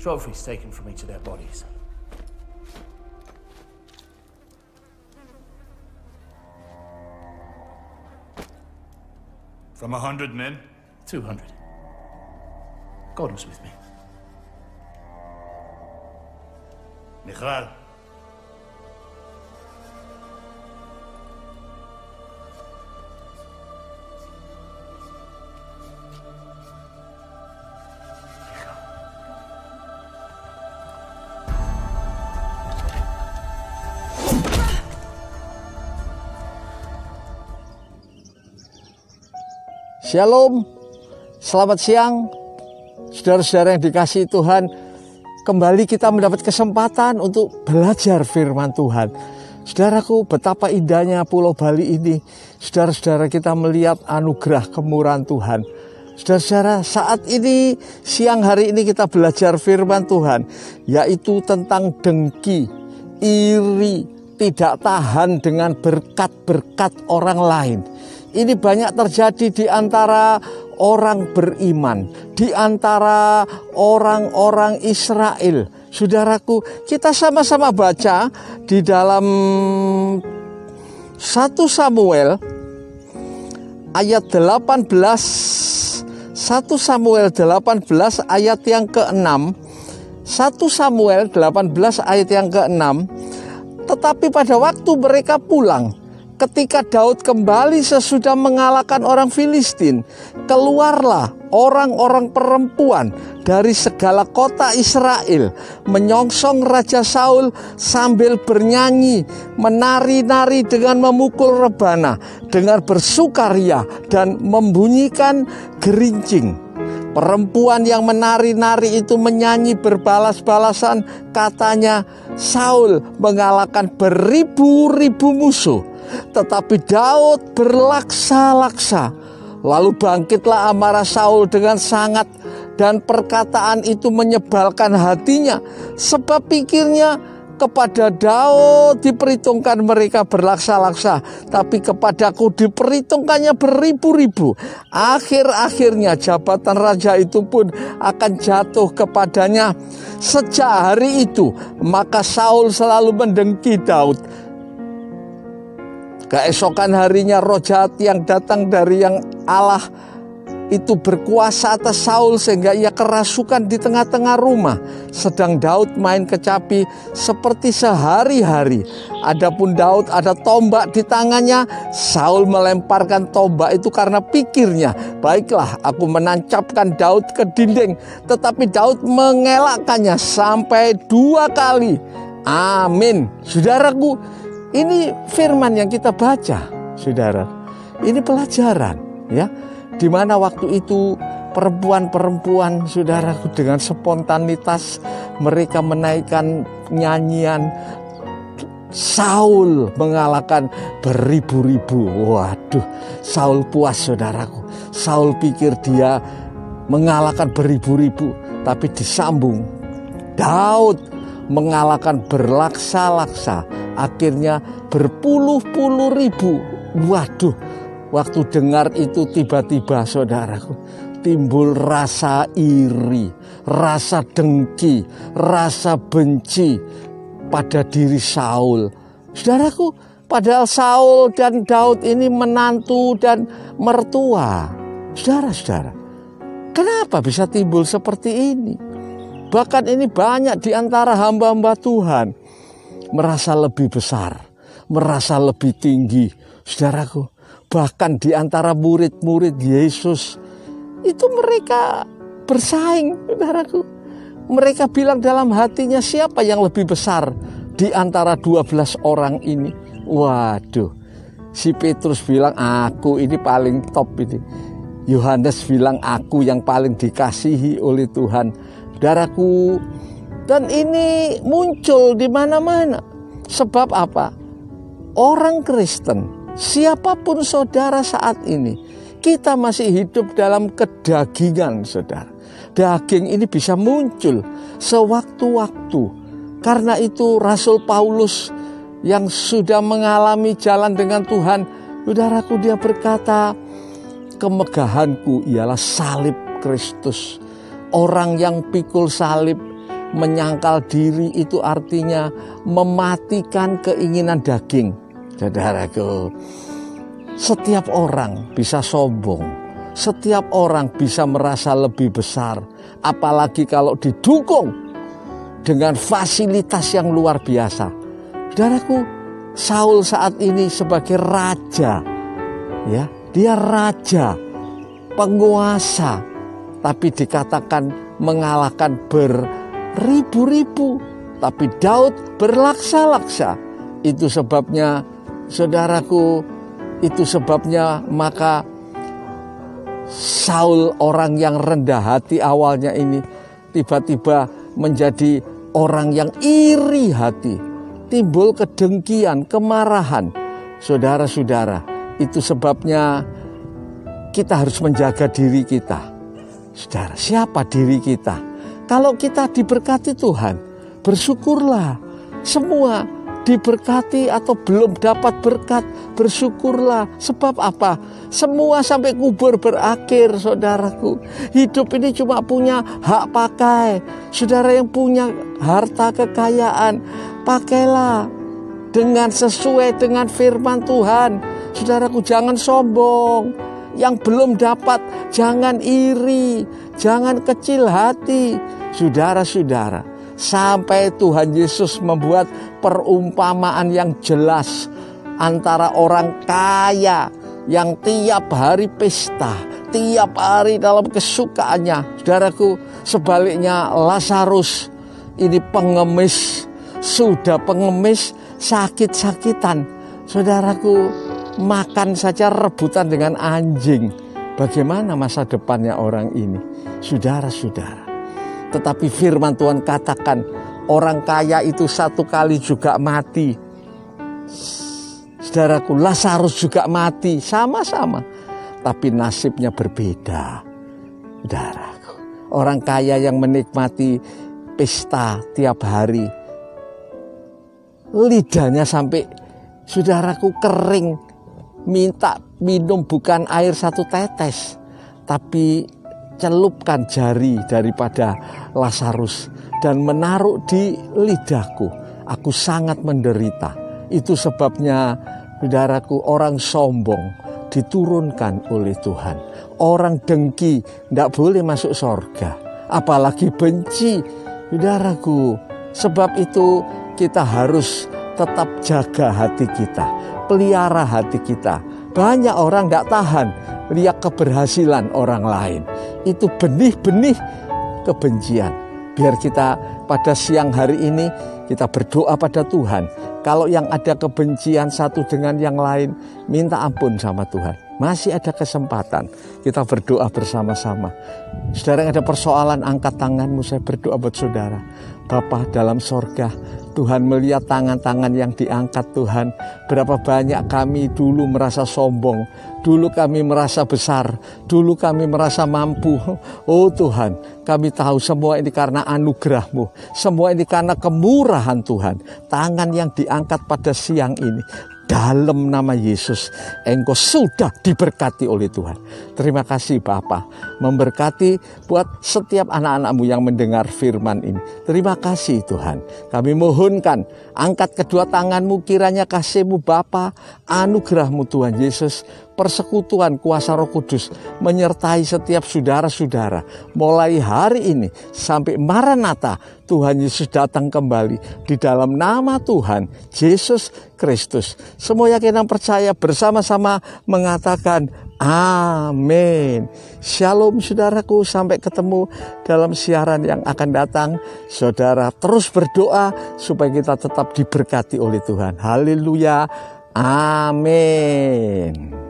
Trophies taken from each of their bodies. From 100 men? 200. God was with me. Michal. Shalom, selamat siang, saudara-saudara yang dikasihi Tuhan. Kembali kita mendapat kesempatan untuk belajar firman Tuhan. Saudaraku, betapa indahnya Pulau Bali ini. Saudara-saudara, kita melihat anugerah kemurahan Tuhan. Saudara-saudara, saat ini, siang hari ini kita belajar firman Tuhan, yaitu tentang dengki, iri, tidak tahan dengan berkat-berkat orang lain. Ini banyak terjadi di antara orang beriman, di antara orang-orang Israel. Saudaraku, kita sama-sama baca di dalam 1 Samuel ayat 18. 1 Samuel 18 ayat yang ke-6. 1 Samuel 18 ayat yang ke-6. Tetapi pada waktu mereka pulang, ketika Daud kembali sesudah mengalahkan orang Filistin, keluarlah orang-orang perempuan dari segala kota Israel menyongsong Raja Saul sambil bernyanyi, menari-nari dengan memukul rebana, dengan bersukaria dan membunyikan gerincing. Perempuan yang menari-nari itu menyanyi berbalas-balasan, katanya, Saul mengalahkan beribu-ribu musuh, tetapi Daud berlaksa-laksa. Lalu bangkitlah amarah Saul dengan sangat, dan perkataan itu menyebalkan hatinya, sebab pikirnya, kepada Daud diperhitungkan mereka berlaksa-laksa, tapi kepadaku diperhitungkannya beribu-ribu. Akhir-akhirnya jabatan raja itu pun akan jatuh kepadanya. Sejak hari itu, maka Saul selalu mendengki Daud. Keesokan harinya roh jahat yang datang dari yang Allah itu berkuasa atas Saul sehingga ia kerasukan di tengah-tengah rumah. Sedang Daud main kecapi seperti sehari-hari. Adapun Daud ada tombak di tangannya. Saul melemparkan tombak itu karena pikirnya, baiklah aku menancapkan Daud ke dinding. Tetapi Daud mengelakkannya sampai 2 kali. Amin. Saudaraku, ini firman yang kita baca, saudara. Ini pelajaran, ya. Di mana waktu itu perempuan-perempuan, saudaraku, dengan spontanitas mereka menaikkan nyanyian, Saul mengalahkan beribu-ribu. Waduh, Saul puas, saudaraku. Saul pikir dia mengalahkan beribu-ribu, tapi disambung, Daud mengalahkan berlaksa-laksa, akhirnya berpuluh-puluh ribu. Waduh, waktu dengar itu tiba-tiba, saudaraku, timbul rasa iri, rasa dengki, rasa benci pada diri Saul. Saudaraku, padahal Saul dan Daud ini menantu dan mertua. Saudara-saudara, kenapa bisa timbul seperti ini? Bahkan ini banyak di antara hamba-hamba Tuhan merasa lebih besar, merasa lebih tinggi. Saudaraku, bahkan di antara murid-murid Yesus itu mereka bersaing, saudaraku. Mereka bilang dalam hatinya, siapa yang lebih besar di antara 12 orang ini? Waduh, si Petrus bilang, aku ini paling top ini. Yohanes bilang, aku yang paling dikasihi oleh Tuhan. Saudaraku, dan ini muncul di mana-mana. Sebab apa? Orang Kristen, siapapun saudara saat ini, kita masih hidup dalam kedagingan, saudara. Daging ini bisa muncul sewaktu-waktu. Karena itu Rasul Paulus yang sudah mengalami jalan dengan Tuhan, saudaraku, dia berkata, kemegahanku ialah salib Kristus. Orang yang pikul salib Menyangkal diri itu artinya mematikan keinginan daging. Saudaraku, setiap orang bisa sombong, setiap orang bisa merasa lebih besar, apalagi kalau didukung dengan fasilitas yang luar biasa. Saudaraku, Saul saat ini sebagai raja, ya, dia raja, penguasa, tapi dikatakan mengalahkan beribu-ribu, tapi Daud berlaksa-laksa. Itu sebabnya, saudaraku, itu sebabnya maka Saul, orang yang rendah hati awalnya ini, tiba-tiba menjadi orang yang iri hati. Timbul kedengkian, kemarahan. Saudara-saudara, itu sebabnya kita harus menjaga diri kita. Saudara, siapa diri kita? Kalau kita diberkati Tuhan, bersyukurlah. Semua diberkati atau belum dapat berkat, bersyukurlah. Sebab apa? Semua sampai kubur berakhir, saudaraku. Hidup ini cuma punya hak pakai. Saudara yang punya harta kekayaan, pakailah dengan sesuai dengan firman Tuhan. Saudaraku, jangan sombong. Yang belum dapat, jangan iri, jangan kecil hati. Saudara-saudara, sampai Tuhan Yesus membuat perumpamaan yang jelas antara orang kaya yang tiap hari pesta, tiap hari dalam kesukaannya. Saudaraku, sebaliknya Lazarus ini pengemis, sudah pengemis, sakit-sakitan. Saudaraku, makan saja rebutan dengan anjing. Bagaimana masa depannya orang ini? Saudara-saudara, tetapi firman Tuhan katakan orang kaya itu satu kali juga mati. Saudaraku, Lazarus juga mati sama-sama, tapi nasibnya berbeda. Saudaraku, orang kaya yang menikmati pesta tiap hari, lidahnya sampai, saudaraku, kering, minta minum bukan air satu tetes, tapi celupkan jari daripada Lazarus dan menaruh di lidahku. Aku sangat menderita. Itu sebabnya, saudaraku, orang sombong diturunkan oleh Tuhan. Orang dengki tidak boleh masuk surga, apalagi benci, saudaraku. Sebab itu kita harus tetap jaga hati kita, pelihara hati kita. Banyak orang tidak tahan lihat keberhasilan orang lain. Itu benih-benih kebencian. Biar kita pada siang hari ini kita berdoa pada Tuhan. Kalau yang ada kebencian satu dengan yang lain, minta ampun sama Tuhan. Masih ada kesempatan kita berdoa bersama-sama. Saudara yang ada persoalan, angkat tanganmu, saya berdoa buat saudara. Bapa dalam sorga, Tuhan melihat tangan-tangan yang diangkat Tuhan. Berapa banyak kami dulu merasa sombong, dulu kami merasa besar, dulu kami merasa mampu. Oh Tuhan, kami tahu semua ini karena anugerah-Mu, semua ini karena kemurahan Tuhan. Tangan yang diangkat pada siang ini, dalam nama Yesus, Engkau sudah diberkati oleh Tuhan. Terima kasih Bapa, memberkati buat setiap anak-anak-Mu yang mendengar firman ini. Terima kasih Tuhan. Kami mohonkan, angkat kedua tangan-Mu, kiranya kasih-Mu Bapa, anugerah-Mu Tuhan Yesus, persekutuan kuasa Roh Kudus menyertai setiap saudara-saudara. Mulai hari ini sampai Maranatha, Tuhan Yesus datang kembali di dalam nama Tuhan Yesus Kristus. Semua yang percaya bersama-sama mengatakan amin. Shalom saudaraku, sampai ketemu dalam siaran yang akan datang. Saudara terus berdoa supaya kita tetap diberkati oleh Tuhan. Haleluya. Amin.